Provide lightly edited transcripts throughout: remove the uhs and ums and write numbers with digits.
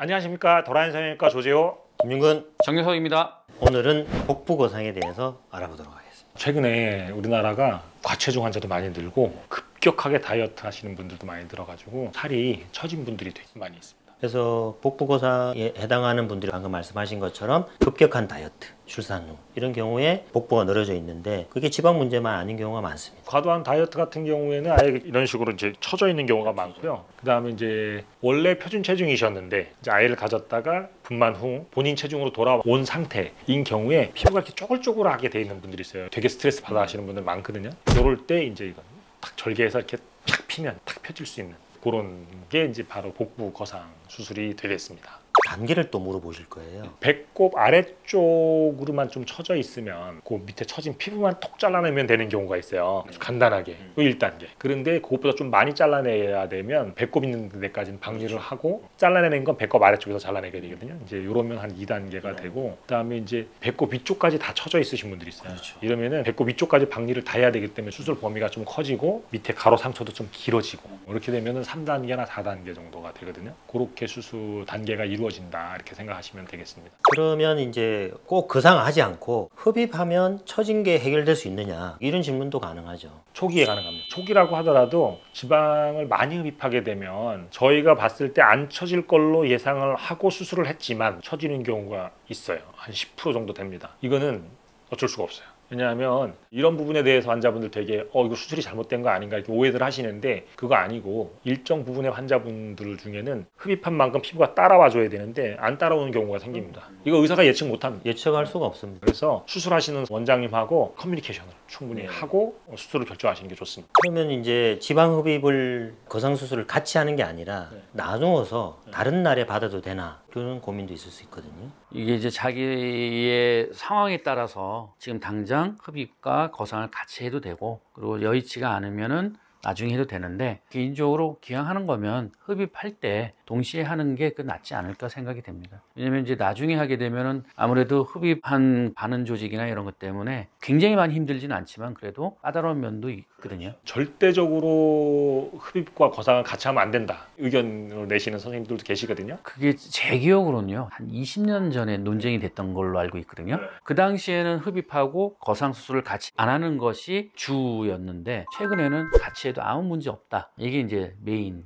안녕하십니까. 도라인 성형외과 조재호 김윤근 정유석입니다. 오늘은 복부 거상에 대해서 알아보도록 하겠습니다. 최근에 우리나라가 과체중 환자도 많이 늘고 급격하게 다이어트 하시는 분들도 많이 늘어가지고 살이 처진 분들이 되게 많이 있습니다. 그래서 복부 거상에 해당하는 분들이 방금 말씀하신 것처럼 급격한 다이어트, 출산 후 이런 경우에 복부가 늘어져 있는데 그게 지방 문제만 아닌 경우가 많습니다. 과도한 다이어트 같은 경우에는 아예 이런 식으로 이제 처져 있는 경우가 많고요. 그다음에 이제 원래 표준 체중이셨는데 이제 아이를 가졌다가 분만 후 본인 체중으로 돌아온 상태인 경우에 피부가 이렇게 쪼글쪼글하게 돼 있는 분들이 있어요. 되게 스트레스 받아 하시는 분들 많거든요. 이럴 때 이제 이건 탁 절개해서 이렇게 탁 피면 탁 펴질 수 있는 그런 게 이제 바로 복부 거상 수술이 되겠습니다. 단계를 또 물어보실 거예요. 배꼽 아래쪽으로만 좀 처져 있으면 그 밑에 처진 피부만 톡 잘라내면 되는 경우가 있어요. 아주 간단하게. 그 1단계. 그런데 그것보다 좀 많이 잘라내야 되면 배꼽 있는 데까지는 방리를 하고 잘라내는 건 배꼽 아래쪽에서 잘라내게 되거든요. 이제 이러면 한 2단계가 되고 그다음에 이제 배꼽 위쪽까지 다 처져 있으신 분들이 있어요. 그렇죠. 이러면은 배꼽 위쪽까지 방리를 다 해야 되기 때문에 수술 범위가 좀 커지고 밑에 가로 상처도 좀 길어지고 이렇게 되면은 3단계나 4단계 정도가 되거든요. 그렇게 수술 단계가 이루어진다 이렇게 생각하시면 되겠습니다. 그러면 이제 꼭 거상하지 않고 흡입하면 처진 게 해결될 수 있느냐 이런 질문도 가능하죠. 초기에 가능합니다. 초기라고 하더라도 지방을 많이 흡입하게 되면 저희가 봤을 때 안 처질 걸로 예상을 하고 수술을 했지만 처지는 경우가 있어요. 한 10% 정도 됩니다. 이거는 어쩔 수가 없어요. 왜냐하면 이런 부분에 대해서 환자분들 되게 이거 수술이 잘못된 거 아닌가 이렇게 오해들 하시는데 그거 아니고 일정 부분의 환자분들 중에는 흡입한 만큼 피부가 따라와 줘야 되는데 안 따라오는 경우가 생깁니다. 이거 의사가 예측 못합니다. 예측할 수가 없습니다. 그래서 수술하시는 원장님하고 커뮤니케이션을 충분히 하고 수술을 결정하시는 게 좋습니다. 그러면 이제 지방 흡입을 거상 수술을 같이 하는 게 아니라 나누어서 다른 날에 받아도 되나 그런 고민도 있을 수 있거든요. 이게 이제 자기의 상황에 따라서 지금 당장 흡입과 거상을 같이 해도 되고 그리고 여의치가 않으면은 나중에 해도 되는데 개인적으로 기왕 하는 거면 흡입할 때 동시에 하는 게 낫지 않을까 생각이 됩니다. 왜냐면 이제 나중에 하게 되면은 아무래도 흡입한 바늘 조직이나 이런 것 때문에 굉장히 많이 힘들지는 않지만 그래도 까다로운 면도 있거든요. 절대적으로 흡입과 거상을 같이 하면 안 된다 의견을 내시는 선생님들도 계시거든요. 그게 제 기억으로는요 한 20년 전에 논쟁이 됐던 걸로 알고 있거든요. 그 당시에는 흡입하고 거상 수술을 같이 안 하는 것이 주였는데 최근에는 같이 해도 아무 문제 없다. 이게 이제 메인이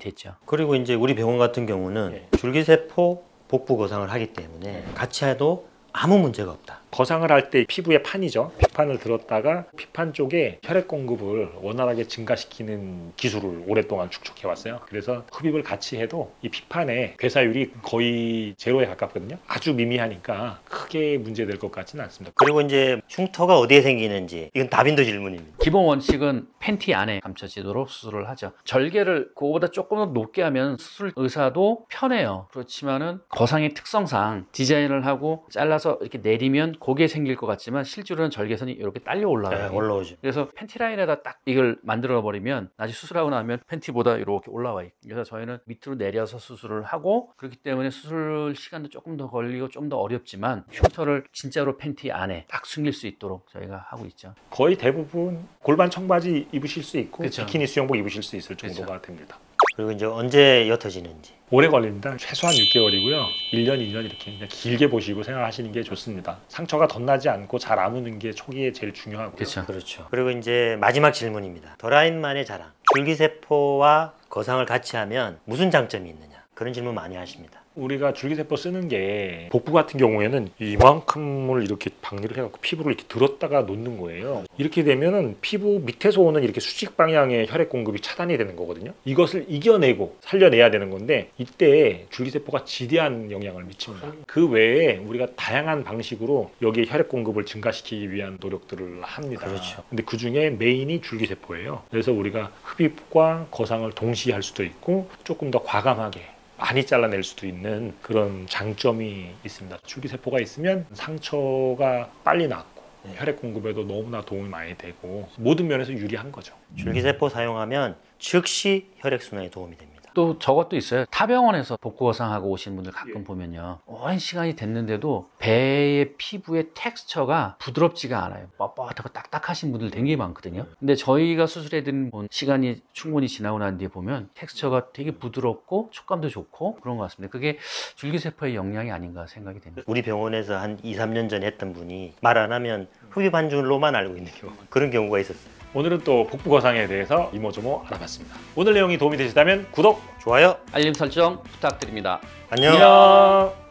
됐죠. 그리고 이제 우리 병원 같은 경우는 줄기세포 복부 거상을 하기 때문에 같이 해도 아무 문제가 없다. 거상을 할 때 피부에 판이죠. 피판을 들었다가 피판 쪽에 혈액 공급을 원활하게 증가시키는 기술을 오랫동안 축적해 왔어요. 그래서 흡입을 같이 해도 이 피판의 괴사율이 거의 제로에 가깝거든요. 아주 미미하니까 크게 문제될 것 같지는 않습니다. 그리고 이제 흉터가 어디에 생기는지 이건 다빈도 질문입니다. 기본 원칙은 팬티 안에 감춰지도록 수술을 하죠. 절개를 그거보다 조금 더 높게 하면 수술 의사도 편해요. 그렇지만은 거상의 특성상 디자인을 하고 잘라서 이렇게 내리면 고개 생길 것 같지만 실제로는 절개선이 이렇게 딸려 올라가요. 올라오죠. 그래서 팬티 라인에다 딱 이걸 만들어 버리면 나중에 수술하고 나면 팬티보다 이렇게 올라와요. 그래서 저희는 밑으로 내려서 수술을 하고 그렇기 때문에 수술 시간도 조금 더 걸리고 좀 더 어렵지만 흉터를 진짜로 팬티 안에 딱 숨길 수 있도록 저희가 하고 있죠. 거의 대부분 골반 청바지 입으실 수 있고 그쵸. 비키니 수영복 입으실 수 있을 정도가 됩니다. 그리고 이제 언제 옅어지는지. 오래 걸립니다. 최소한 6개월이고요. 1년, 2년 이렇게 그냥 길게 보시고 생각하시는 게 좋습니다. 상처가 덧나지 않고 잘 아무는 게 초기에 제일 중요하고요. 그렇죠. 그리고 이제 마지막 질문입니다. 더라인만의 자랑. 줄기세포와 거상을 같이 하면 무슨 장점이 있느냐? 그런 질문 많이 하십니다. 우리가 줄기세포 쓰는 게 복부 같은 경우에는 이만큼을 이렇게 박리를 해갖고 피부를 이렇게 들었다가 놓는 거예요. 이렇게 되면은 피부 밑에서 오는 이렇게 수직 방향의 혈액 공급이 차단이 되는 거거든요. 이것을 이겨내고 살려내야 되는 건데 이때 줄기세포가 지대한 영향을 미칩니다. 그 외에 우리가 다양한 방식으로 여기에 혈액 공급을 증가시키기 위한 노력들을 합니다. 그렇죠. 근데 그 중에 메인이 줄기세포예요. 그래서 우리가 흡입과 거상을 동시에 할 수도 있고 조금 더 과감하게 많이 잘라낼 수도 있는 그런 장점이 있습니다. 줄기세포가 있으면 상처가 빨리 낫고 혈액 공급에도 너무나 도움이 많이 되고 모든 면에서 유리한 거죠. 줄기세포 사용하면 즉시 혈액순환에 도움이 됩니다. 또 저것도 있어요. 타병원에서 복부 거상하고 오시는 분들 가끔 보면요, 오랜 시간이 됐는데도 배의 피부의 텍스처가 부드럽지가 않아요. 뻣뻣하고 딱딱하신 분들 되게 많거든요. 근데 저희가 수술해드린 시간이 충분히 지나고 난 뒤에 보면 텍스처가 되게 부드럽고 촉감도 좋고 그런 것 같습니다. 그게 줄기세포의 영향이 아닌가 생각이 됩니다. 우리 병원에서 한 2, 3년 전에 했던 분이 말 안 하면 흡입 한 줄로만 알고 있는 경우, 그런 경우가 있었어요. 오늘은 또 복부 거상에 대해서 이모저모 알아봤습니다. 오늘 내용이 도움이 되셨다면 구독, 좋아요. 알림 설정 부탁드립니다. 안녕. 안녕.